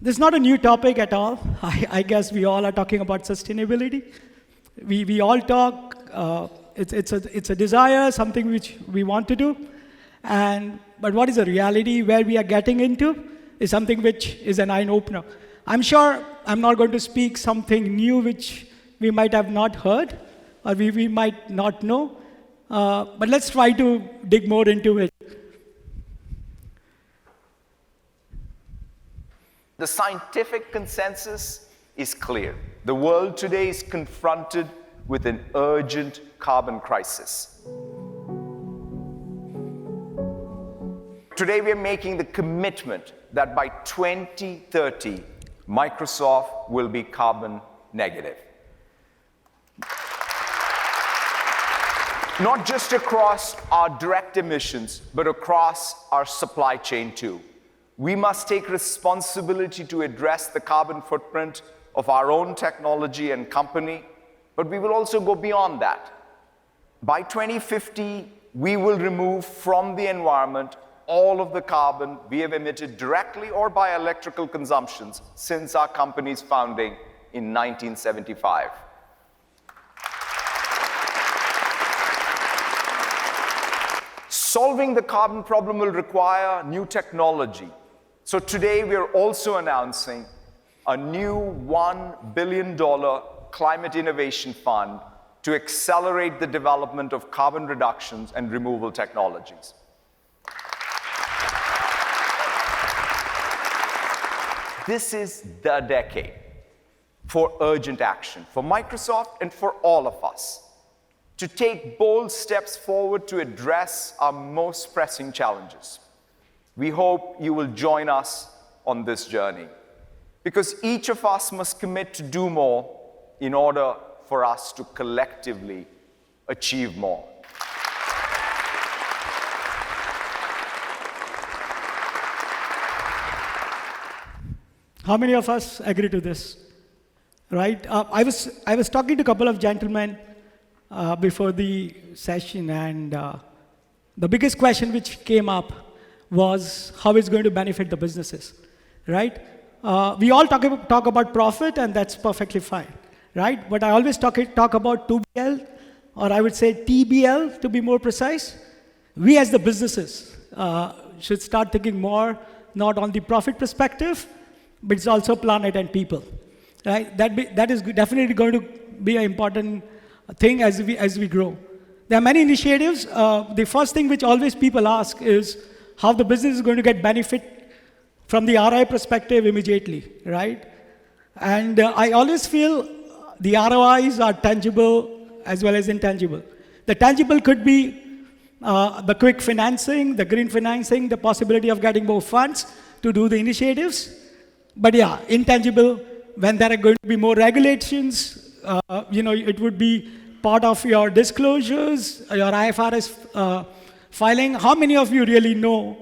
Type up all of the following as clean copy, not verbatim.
This is not a new topic at all. I guess we all are talking about sustainability. We all talk, it's a desire, something which we want to do. But what is the reality where we are getting into is something which is an eye-opener. I'm sure I'm not going to speak something new which we might have not heard or we might not know. But let's try to dig more into it. The scientific consensus is clear. The world today is confronted with an urgent carbon crisis. Today we are making the commitment that by 2030, Microsoft will be carbon negative. Not just across our direct emissions, but across our supply chain too. We must take responsibility to address the carbon footprint of our own technology and company, but we will also go beyond that. By 2050, we will remove from the environment all of the carbon we have emitted directly or by electrical consumptions since our company's founding in 1975. Solving the carbon problem will require new technology. So today we are also announcing a new $1 billion climate innovation fund to accelerate the development of carbon reductions and removal technologies. This is the decade for urgent action, for Microsoft and for all of us, to take bold steps forward to address our most pressing challenges. We hope you will join us on this journey, because each of us must commit to do more in order for us to collectively achieve more. How many of us agree to this? Right? I was talking to a couple of gentlemen before the session, and the biggest question which came up was how it's going to benefit the businesses, right? We all talk about profit, and that's perfectly fine, right? But I always talk about 2BL, or I would say TBL to be more precise. We as the businesses should start thinking more, not on the profit perspective, but it's also planet and people, right? That is definitely going to be an important thing as we grow. There are many initiatives. The first thing which always people ask is how the business is going to get benefit from the ROI perspective immediately, right? And I always feel the ROIs are tangible as well as intangible. The tangible could be the quick financing, the green financing, the possibility of getting more funds to do the initiatives. But yeah, intangible, when there are going to be more regulations, it would be part of your disclosures, your IFRS filing. How many of you really know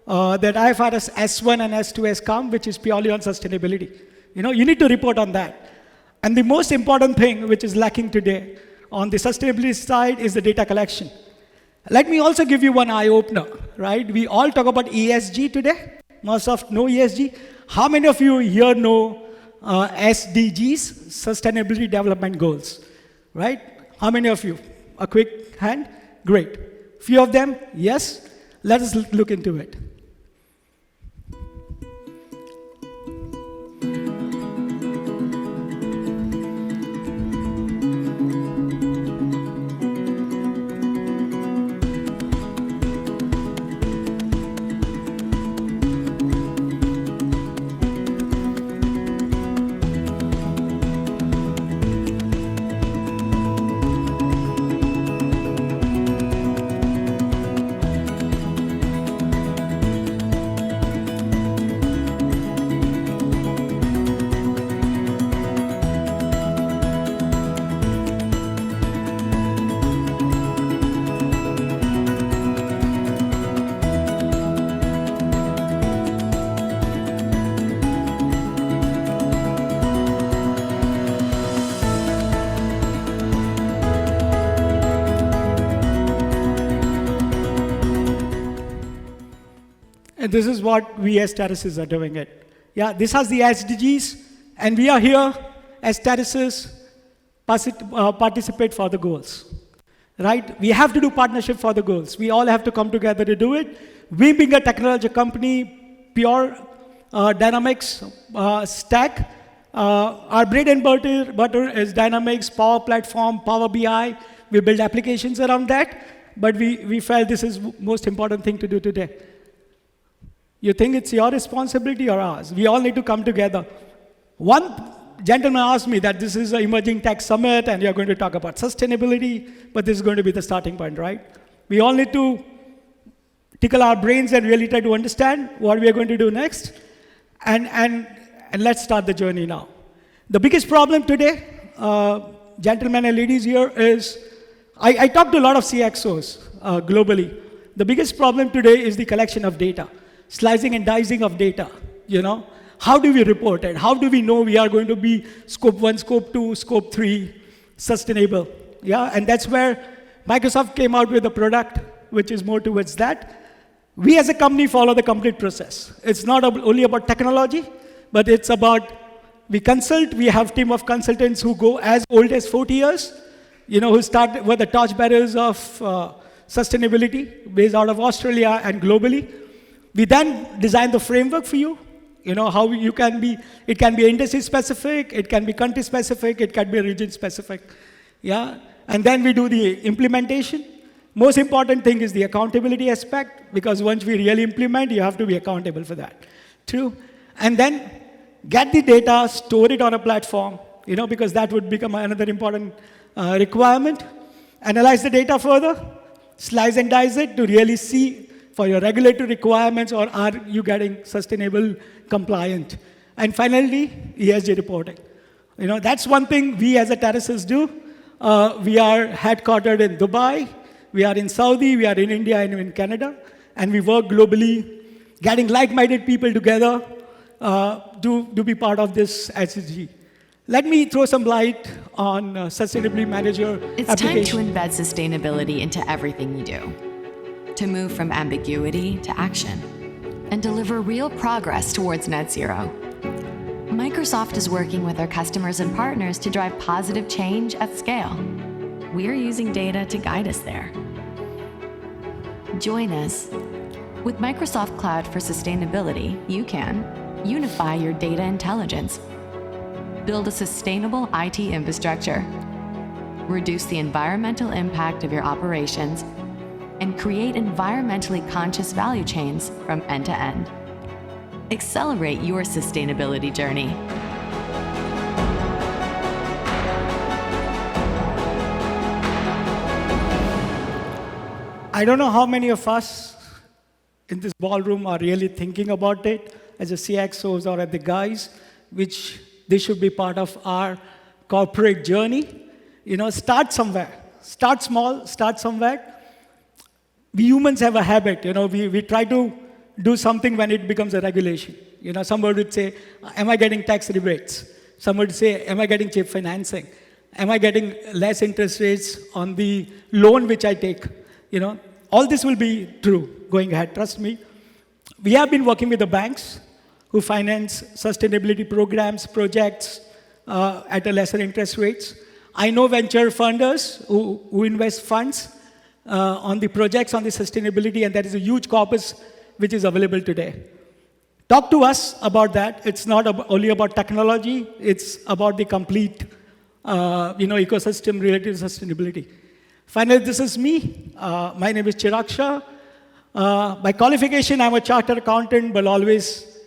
that IFRS S1 and S2 has come, which is purely on sustainability? You need to report on that. And the most important thing which is lacking today on the sustainability side is the data collection. Let me also give you one eye-opener, right? We all talk about ESG today. Most of know ESG. How many of you here know SDGs, Sustainability Development Goals, right? How many of you? A quick hand? Great. Few of them? Yes? Let us look into it. And this is what we as Terracez are doing it. Yeah, this has the SDGs, and we are here as Terracez participate for the goals. Right? We have to do partnership for the goals. We all have to come together to do it. We being a technology company, pure Dynamics stack. Our bread and butter is Dynamics, Power Platform, Power BI. We build applications around that, but we felt this is most important thing to do today. You think it's your responsibility or ours? We all need to come together. One gentleman asked me that this is an emerging tech summit and you're going to talk about sustainability, but this is going to be the starting point, right? We all need to tickle our brains and really try to understand what we are going to do next. And let's start the journey now. The biggest problem today, gentlemen and ladies here, is I talk to a lot of CXOs globally. The biggest problem today is the collection of data, slicing and dicing of data, you know? How do we report it? How do we know we are going to be scope 1, scope 2, scope 3 sustainable? Yeah, and that's where Microsoft came out with a product which is more towards that. We as a company follow the complete process. It's not only about technology, but it's about, we consult, we have a team of consultants who go as old as 40 years, you know, who start with the torchbearers of sustainability based out of Australia and globally. We then design the framework for you. You know, how you can be, it can be industry specific, it can be country specific, it can be region specific. Yeah, and then we do the implementation. Most important thing is the accountability aspect, because once we really implement, you have to be accountable for that. True. And then get the data, store it on a platform, you know, because that would become another important requirement. Analyze the data further, slice and dice it to really see for your regulatory requirements, or are you getting sustainable, compliant? And finally, ESG reporting. You know, that's one thing we as a Terracez do. We are headquartered in Dubai, we are in Saudi, we are in India and in Canada, and we work globally, getting like-minded people together to be part of this SDG. Let me throw some light on Sustainability Manager It's application. time to embed sustainability into everything you do, to move from ambiguity to action, and deliver real progress towards net zero. Microsoft is working with our customers and partners to drive positive change at scale. We're using data to guide us there. Join us. With Microsoft Cloud for Sustainability, you can unify your data intelligence, build a sustainable IT infrastructure, reduce the environmental impact of your operations, and create environmentally conscious value chains from end to end. Accelerate your sustainability journey. I don't know how many of us in this ballroom are really thinking about it as a CXOs or as the guys, which they should be part of our corporate journey. You know, start somewhere. Start small, start somewhere. We humans have a habit, you know, we try to do something when it becomes a regulation. You know, somebody would say, am I getting tax rebates? Somebody would say, am I getting cheap financing? Am I getting less interest rates on the loan which I take? You know, all this will be true going ahead, trust me. We have been working with the banks who finance sustainability programs, projects at a lesser interest rates. I know venture funders who invest funds on the projects on the sustainability, and that is a huge corpus which is available today. Talk to us about that. It's not only about technology, it's about the complete ecosystem related to sustainability. Finally, this is me. My name is Chirag Shah. By qualification, I'm a chartered accountant, but always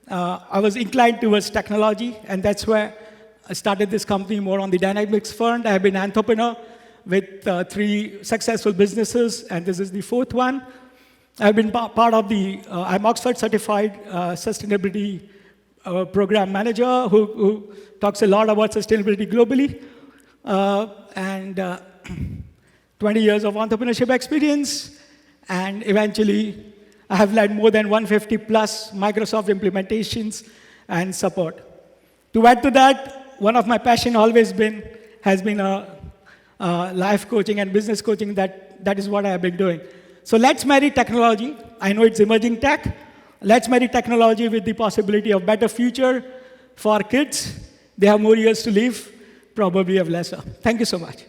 I was inclined towards technology, and that's where I started this company more on the dynamics front. I have been an entrepreneur with 3 successful businesses, and this is the 4th one. I've been part of the, I'm Oxford certified sustainability program manager who talks a lot about sustainability globally, and 20 years of entrepreneurship experience, and eventually I have led more than 150 plus Microsoft implementations and support. To add to that, one of my passion always has been life coaching and business coaching. That is what I have been doing. So let's marry technology. I know it's emerging tech, Let's marry technology with the possibility of better future for our kids. They have more years to live, probably have lesser. Thank you so much.